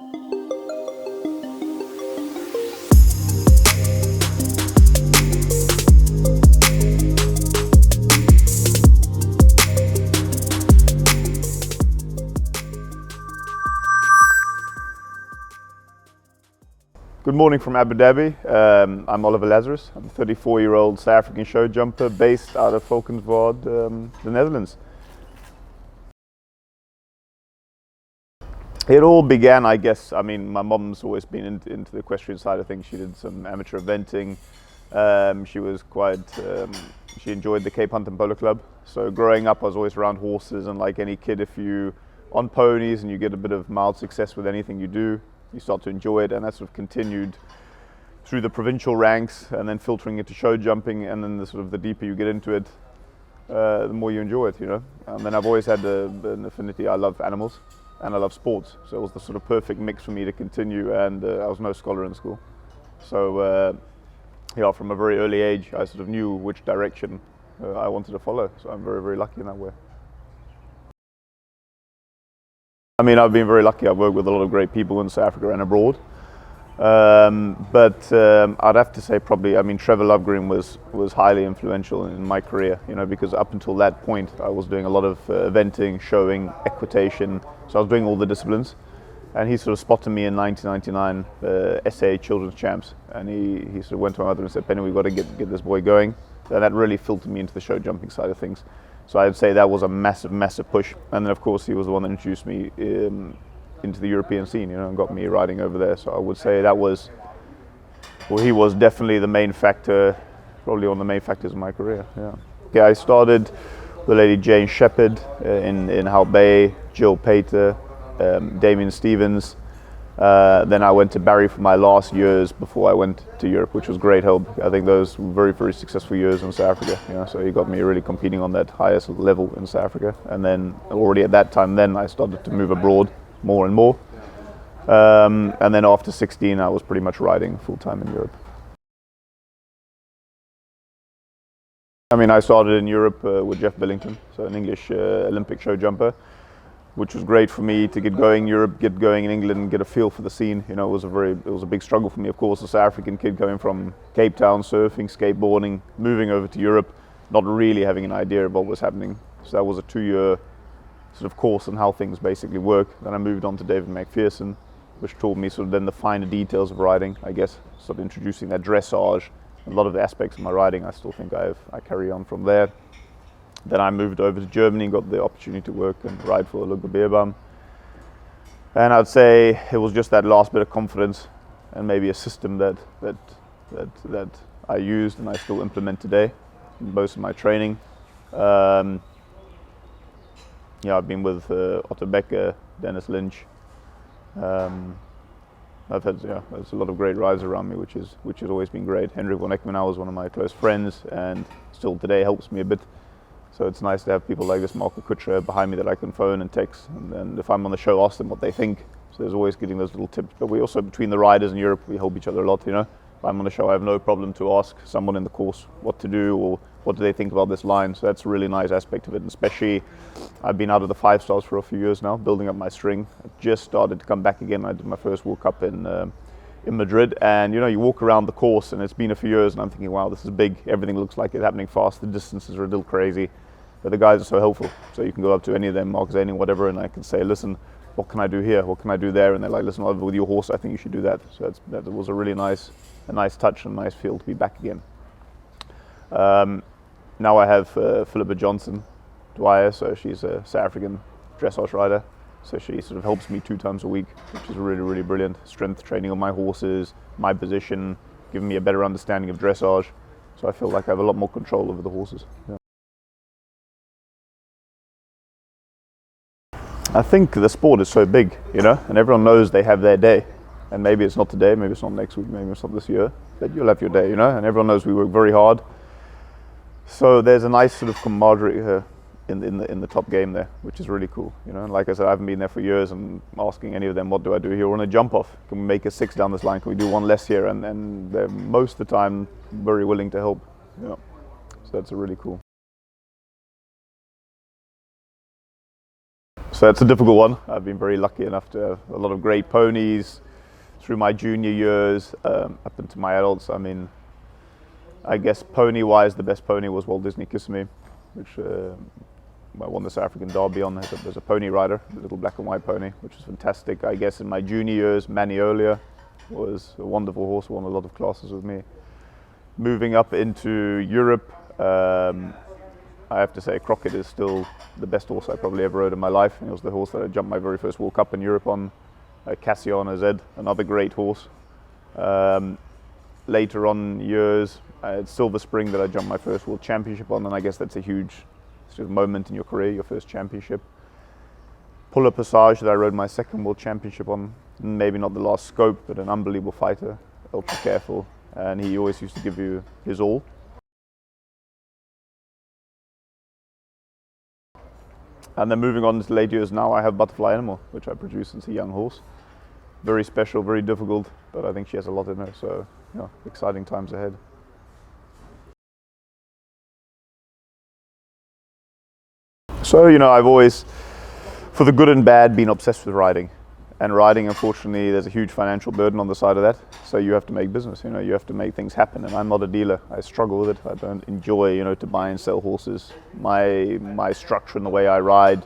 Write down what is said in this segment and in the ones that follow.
Good morning from Abu Dhabi. I'm Oliver Lazarus. I'm a 34-year-old South African show jumper based out of Valkenswaard, the Netherlands. It all began, I guess, I mean, my mom's always been into the equestrian side of things. She did some amateur eventing. She enjoyed the Cape Hunt and Polo Club. So growing up, I was always around horses, and like any kid, if you on ponies and you get a bit of mild success with anything you do, you start to enjoy it, and that sort of continued through the provincial ranks and then filtering into show jumping, and then the deeper you get into it, the more you enjoy it, you know. And then I've always had an affinity. I love animals and I love sports, so it was the sort of perfect mix for me to continue, and I was no scholar in school. So yeah, from a very early age I sort of knew which direction I wanted to follow, so I'm very, very lucky in that way. I mean, I've been very lucky. I've worked with a lot of great people in South Africa and abroad. But I'd have to say probably, I mean, Trevor Lovegreen was highly influential in my career, you know, because up until that point I was doing a lot of eventing, showing, equitation, so I was doing all the disciplines. And he sort of spotted me in 1999, SA Children's Champs, and he sort of went to my mother and said, "Penny, we've got to get this boy going." And that really filtered me into the show jumping side of things. So I'd say that was a massive, massive push. And then of course he was the one that introduced me into the European scene, you know, and got me riding over there. So I would say that was, well, he was definitely the main factor, probably one of the main factors in my career. Yeah. Okay, I started with the lady Jane Shepherd in Hout Bay, Jill Pater, Damien Stevens. Then I went to Barry for my last years before I went to Europe, which was great help. I think those were very, very successful years in South Africa. You know, so he got me really competing on that highest level in South Africa. And then already at that time, then I started to move abroad more and more. And then after 16, I was pretty much riding full time in Europe. I mean, I started in Europe with Jeff Billington, so an English Olympic show jumper, which was great for me to get going in Europe, get going in England, get a feel for the scene. You know, it was a big struggle for me, of course, a South African kid coming from Cape Town, surfing, skateboarding, moving over to Europe, not really having an idea of what was happening. So that was a 2-year sort of course on how things basically work. Then I moved on to David McPherson, which taught me sort of then the finer details of riding, I guess, sort of introducing that dressage. A lot of the aspects of my riding I still think I carry on from there. Then I moved over to Germany and got the opportunity to work and ride for Ludwig Beerbaum. And I'd say it was just that last bit of confidence and maybe a system that I used and I still implement today in most of my training. Yeah, I've been with Otto Becker, Dennis Lynch. I've had there's a lot of great riders around me, which has always been great. Henrik von Ekmenau was one of my close friends, and still today helps me a bit. So it's nice to have people like this Marco Kutscher behind me that I can phone and text, and if I'm on the show, ask them what they think. So there's always getting those little tips. But we also, between the riders in Europe, we help each other a lot. You know, if I'm on the show, I have no problem to ask someone in the course what to do or what do they think about this line. So that's a really nice aspect of it. And especially, I've been out of the 5 stars for a few years now, building up my string. I just started to come back again. I did my first World Cup in Madrid, and you know, you walk around the course, and it's been a few years, and I'm thinking, wow, this is big. Everything looks like it's happening fast. The distances are a little crazy, but the guys are so helpful. So you can go up to any of them, Mark Zaning, whatever, and I can say, listen, what can I do here? What can I do there? And they're like, listen, Oliver, with your horse, I think you should do that. So that was a really nice touch and a nice feel to be back again. Now I have Philippa Johnson Dwyer, so she's a South African dressage rider. So she sort of helps me 2 times a week, which is really, really brilliant. Strength training on my horses, my position, giving me a better understanding of dressage. So I feel like I have a lot more control over the horses. Yeah. I think the sport is so big, you know, and everyone knows they have their day. And maybe it's not today, maybe it's not next week, maybe it's not this year, but you'll have your day, you know, and everyone knows we work very hard. So there's a nice sort of camaraderie in the top game there, which is really cool, you know. And like I said, I haven't been there for years, and asking any of them, what do I do here on a jump off? Can we make a 6 down this line? Can we do 1 less here? And they're most of the time very willing to help, you know. So that's really cool. So it's a difficult one. I've been very lucky enough to have a lot of great ponies through my junior years, up into my adults. I mean, I guess pony-wise, the best pony was Walt Disney Kissimmee, which I won the South African Derby on. There's a pony rider, a little black and white pony, which was fantastic. I guess in my junior years, Maniolia was a wonderful horse, won a lot of classes with me. Moving up into Europe, I have to say Crockett is still the best horse I probably ever rode in my life. It was the horse that I jumped my very first World Cup in Europe on. Cassiana Z, another great horse. Later on years, I had Silver Spring that I jumped my first World Championship on, and I guess that's a huge sort of moment in your career, your first championship. Puller Passage that I rode my second World Championship on, maybe not the last scope, but an unbelievable fighter, ultra careful, and he always used to give you his all. And then moving on to late years now, I have Butterfly Animal, which I produced since a young horse. Very special, very difficult, but I think she has a lot in her, so exciting times ahead. So, I've always, for the good and bad, been obsessed with riding. And riding, unfortunately, there's a huge financial burden on the side of that. So you have to make business, you have to make things happen. And I'm not a dealer. I struggle with it. I don't enjoy, to buy and sell horses. My structure and the way I ride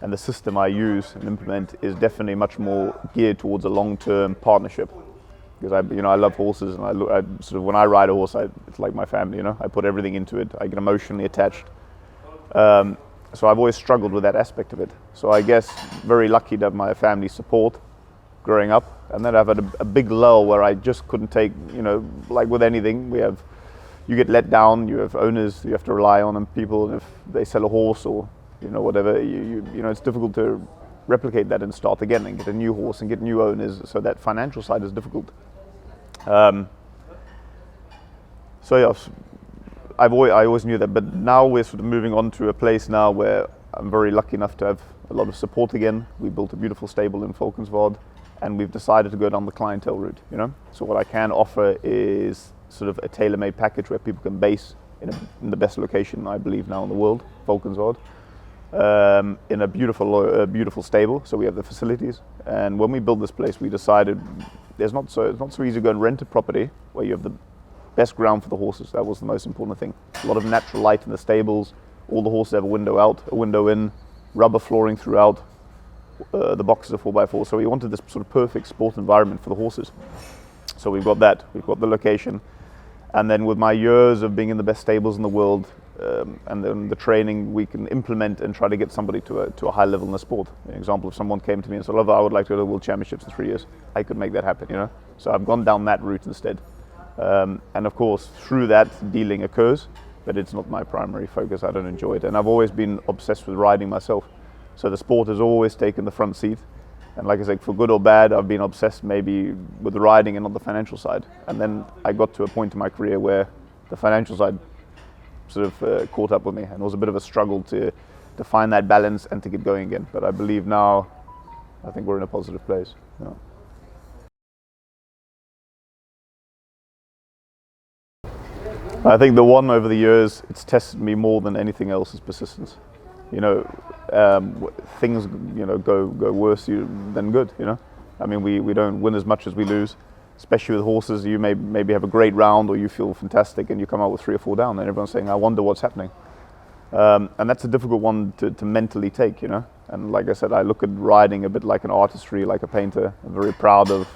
and the system I use and implement is definitely much more geared towards a long-term partnership. Because I love horses, and I sort of, when I ride a horse, it's like my family. I put everything into it. I get emotionally attached. So I've always struggled with that aspect of it. So I guess very lucky to have my family support growing up. And then I've had a big lull where I just couldn't take, like with anything, you get let down, you have owners you have to rely on, and people, if they sell a horse or, whatever, it's difficult to replicate that and start again and get a new horse and get new owners. So that financial side is difficult. I always knew that, but now we're sort of moving on to a place now where I'm very lucky enough to have a lot of support again. We built a beautiful stable in Valkenswaard, and we've decided to go down the clientele route, So what I can offer is sort of a tailor-made package where people can base in the best location, I believe, now in the world, Valkenswaard, in a beautiful stable. So we have the facilities, and when we built this place, we decided it's not so easy to go and rent a property where you have the best ground for the horses. That was the most important thing. A lot of natural light in the stables. All the horses have a window out, a window in, rubber flooring throughout. The boxes are 4x4. So we wanted this sort of perfect sport environment for the horses. So we've got that. We've got the location. And then with my years of being in the best stables in the world, and then the training, we can implement and try to get somebody to a high level in the sport. For example, if someone came to me and said, Oliver, I would like to go to the World Championships in 3 years, I could make that happen, So I've gone down that route instead. And of course, through that, dealing occurs, but it's not my primary focus. I don't enjoy it. And I've always been obsessed with riding myself. So the sport has always taken the front seat. And like I said, for good or bad, I've been obsessed maybe with the riding and not the financial side. And then I got to a point in my career where the financial side sort of caught up with me. And it was a bit of a struggle to find that balance and to get going again. But I believe now, I think we're in a positive place. I think the one over the years, it's tested me more than anything else is persistence. Things go worse than good. I mean, we don't win as much as we lose, especially with horses. You maybe have a great round or you feel fantastic and you come out with 3 or 4 down, and everyone's saying, I wonder what's happening. And that's a difficult one to mentally take. And like I said, I look at riding a bit like an artistry, like a painter. I'm very proud of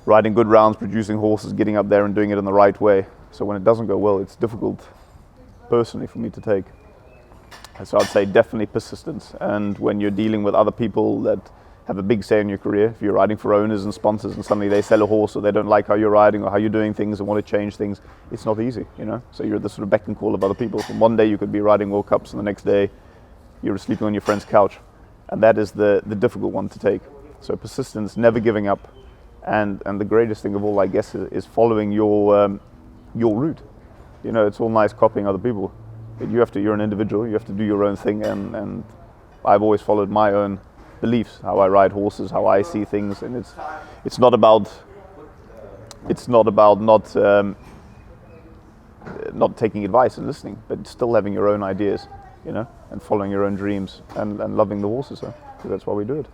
riding good rounds, producing horses, getting up there and doing it in the right way. So when it doesn't go well, it's difficult personally for me to take. And so I'd say definitely persistence. And when you're dealing with other people that have a big say in your career, if you're riding for owners and sponsors and suddenly they sell a horse or they don't like how you're riding or how you're doing things and want to change things, it's not easy, So you're at the sort of beck and call of other people. And one day you could be riding World Cups and the next day you're sleeping on your friend's couch. And that is the difficult one to take. So persistence, never giving up. And the greatest thing of all, I guess, is following your route. It's all nice copying other people, but you're an individual. You have to do your own thing, and I've always followed my own beliefs, how I ride horses, how I see things, and it's not about not taking advice and listening, but still having your own ideas. you know, and following your own dreams and loving the horses, because that's why we do it.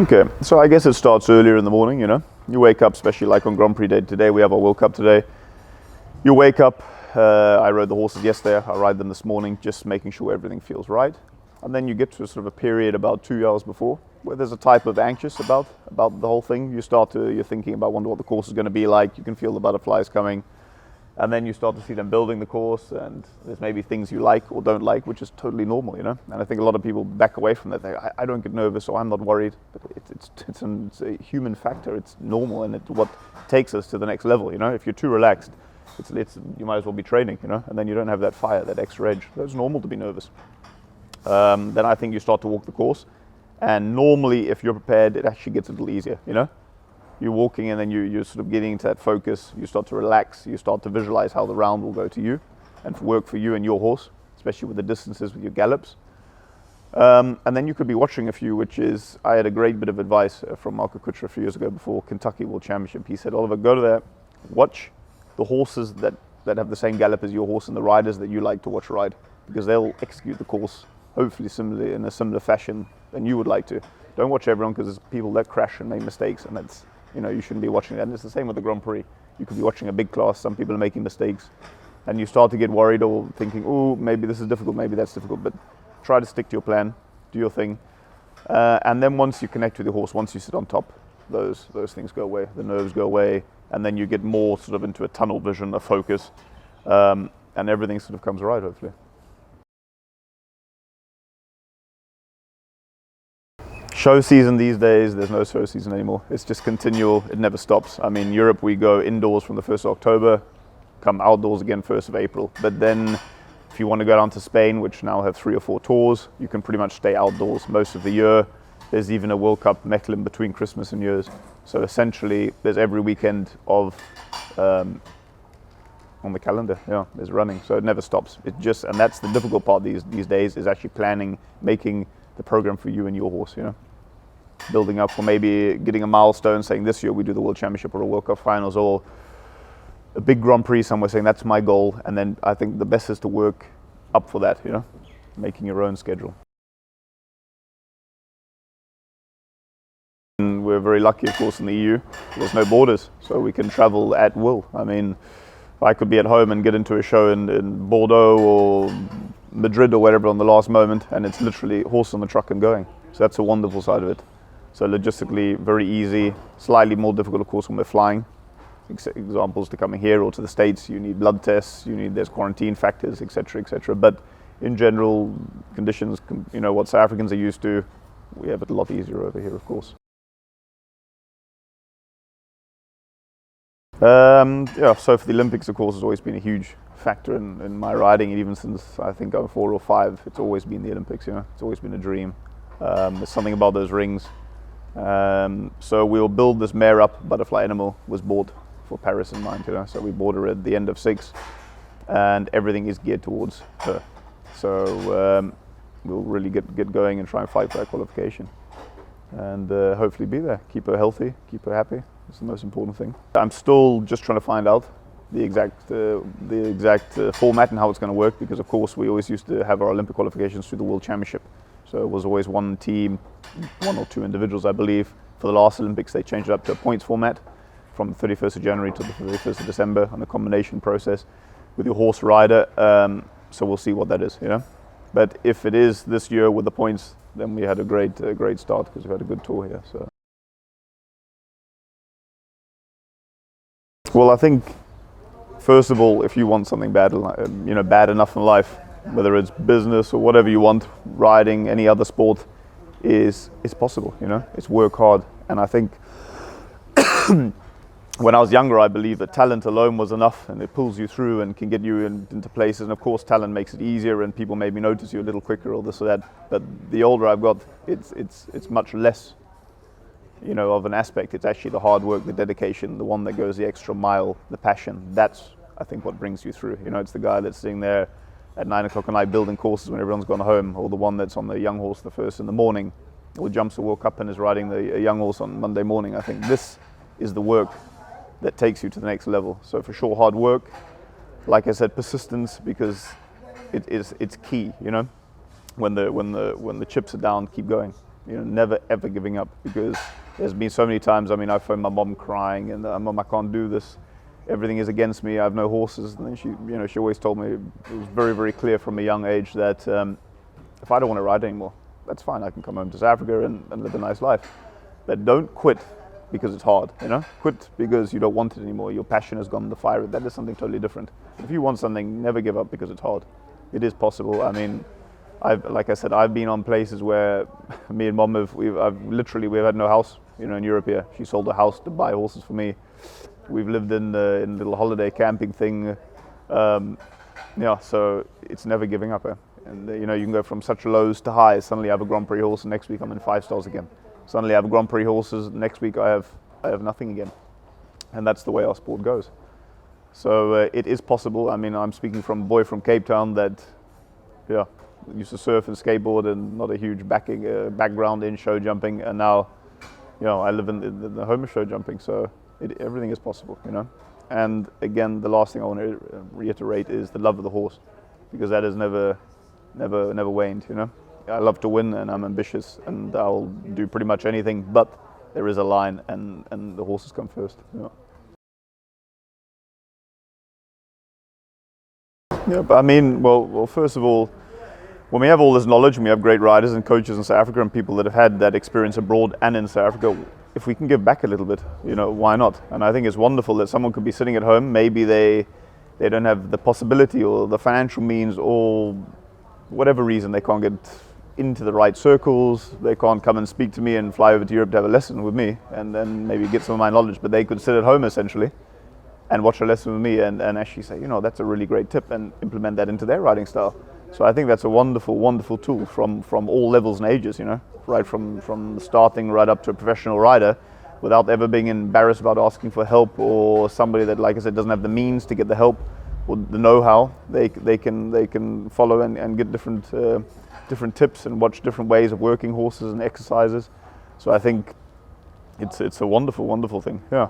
Okay, so I guess it starts earlier in the morning, you know. You wake up, especially like on Grand Prix Day today, we have our World Cup today. You wake up, I rode the horses yesterday, I ride them this morning, just making sure everything feels right. And then you get to sort of a period about 2 hours before, where there's a type of anxious about the whole thing. You're thinking about wonder what the course is going to be like, you can feel the butterflies coming. And then you start to see them building the course, and there's maybe things you like or don't like, which is totally normal, you know. And I think a lot of people back away from that. I don't get nervous, or I'm not worried. But it's a human factor. It's normal, and it's what takes us to the next level, you know. If you're too relaxed, you might as well be training, you know. And then you don't have that fire, that extra edge. So it's normal to be nervous. Then I think you start to walk the course, and normally, if you're prepared, it actually gets a little easier, you know. You're walking, and then you're sort of getting into that focus. You start to relax. You start to visualize how the round will go to you and work for you and your horse, especially with the distances with your gallops. And then you could be watching a few, which is, I had a great bit of advice from Marco Kutscher a few years ago before Kentucky World Championship. He said, Oliver, go to there, watch the horses that have the same gallop as your horse and the riders that you like to watch ride, because they'll execute the course hopefully similarly in a similar fashion than you would like to. Don't watch everyone, because there's people that crash and make mistakes, and that's, you know, you shouldn't be watching that. And it's the same with the Grand Prix. You could be watching a big class, some people are making mistakes, and you start to get worried or thinking, oh, maybe this is difficult, maybe that's difficult, but try to stick to your plan, do your thing. And then once you connect with your horse, once you sit on top, those things go away, the nerves go away, and then you get more sort of into a tunnel vision, a focus, and everything sort of comes right, hopefully. Show season these days, there's no show season anymore. It's just continual, it never stops. I mean, Europe, we go indoors from the 1st of October, come outdoors again 1st of April. But then if you want to go down to Spain, which now have 3 or 4 tours, you can pretty much stay outdoors most of the year. There's even a World Cup Mechelen between Christmas and New Year's. So essentially, there's every weekend of, on the calendar, yeah, there's running. So it never stops. It just, and that's the difficult part these days, is actually planning, making the program for you and your horse, you know. Building up for maybe getting a milestone, saying this year we do the World Championship or a World Cup Finals or a big Grand Prix somewhere, saying that's my goal. And then I think the best is to work up for that, you know, making your own schedule. And we're very lucky, of course, in the EU. There's no borders, so we can travel at will. I mean, I could be at home and get into a show in Bordeaux or Madrid or wherever on the last moment, and it's literally horse on the truck and going. So that's a wonderful side of it. So logistically, very easy, slightly more difficult, of course, when we're flying. Examples to coming here or to the States, you need blood tests, there's quarantine factors, etc., etc. But in general, conditions, you know, what South Africans are used to, we have it a lot easier over here, of course. Yeah, so for the Olympics, of course, has always been a huge factor in my riding, and even since I think I'm 4 or 5, it's always been the Olympics, you know, it's always been a dream. There's something about those rings. So we'll build this mare up, butterfly animal was bought for Paris in mind, you know, so we bought her at the end of 6, and everything is geared towards her. So we'll really get going and try and fight for that qualification, and hopefully be there, keep her healthy, keep her happy. It's the most important thing. I'm still just trying to find out the exact format and how it's going to work, because of course we always used to have our Olympic qualifications through the World Championship. So it was always one team, 1 or 2 individuals, I believe. For the last Olympics, they changed it up to a points format from the 31st of January to the 31st of December on a combination process with your horse rider. So we'll see what that is, you know. But if it is this year with the points, then we had a great start, because we had a good tour here. So. Well, I think, first of all, if you want something bad, you know, bad enough in life, whether it's business or whatever you want, riding, any other sport, it's possible, you know, it's work hard. And I think when I was younger, I believed that talent alone was enough, and it pulls you through and can get you into places. And of course, talent makes it easier, and people maybe notice you a little quicker or this or that. But the older I've got, it's much less, you know, of an aspect. It's actually the hard work, the dedication, the one that goes the extra mile, the passion. That's, I think, what brings you through. You know, it's the guy that's sitting there at 9 o'clock at night building courses when everyone's gone home, or the one that's on the young horse the first in the morning, or jumps the World Cup and is riding the young horse on Monday morning. I think this is the work that takes you to the next level. So for sure, hard work, like I said, persistence, because it's key. You know, when the chips are down, keep going. You know, never ever giving up, because there's been so many times. I mean, I phoned my mom crying, and Mom, I can't do this. Everything is against me. I have no horses. And then she always told me, it was very, very clear from a young age that if I don't want to ride anymore, that's fine. I can come home to South Africa and live a nice life. But don't quit because it's hard. You know, quit because you don't want it anymore. Your passion has gone, the fire. That is something totally different. If you want something, never give up because it's hard. It is possible. I mean, like I said, I've been on places where me and Mom we've had no house. You know, in Europe here, she sold a house to buy horses for me. We've lived in a little holiday camping thing. So it's never giving up. And you know, you can go from such lows to highs. Suddenly I have a Grand Prix horse, and next week I'm in 5 stars again. Suddenly I have a Grand Prix horses, next week I have nothing again. And that's the way our sport goes. So it is possible. I mean, I'm speaking from a boy from Cape Town that, used to surf and skateboard and not a huge background in show jumping, and now, you know, I live in the home of show jumping. So everything is possible, you know. And again, the last thing I want to reiterate is the love of the horse, because that has never waned, you know. I love to win, and I'm ambitious, and I'll do pretty much anything, but there is a line, and the horses come first. Yeah, but I mean, well, first of all, when we have all this knowledge, and we have great riders and coaches in South Africa and people that have had that experience abroad and in South Africa, if we can give back a little bit, you know, why not? And I think it's wonderful that someone could be sitting at home. Maybe they don't have the possibility or the financial means, or whatever reason they can't get into the right circles. They can't come and speak to me and fly over to Europe to have a lesson with me and then maybe get some of my knowledge. But they could sit at home essentially and watch a lesson with me and actually say, you know, that's a really great tip, and implement that into their riding style. So I think that's a wonderful, wonderful tool from all levels and ages, you know, right from starting right up to a professional rider, without ever being embarrassed about asking for help, or somebody that, like I said, doesn't have the means to get the help or the know-how. They can follow and get different tips and watch different ways of working horses and exercises. So I think it's a wonderful, wonderful thing. Yeah.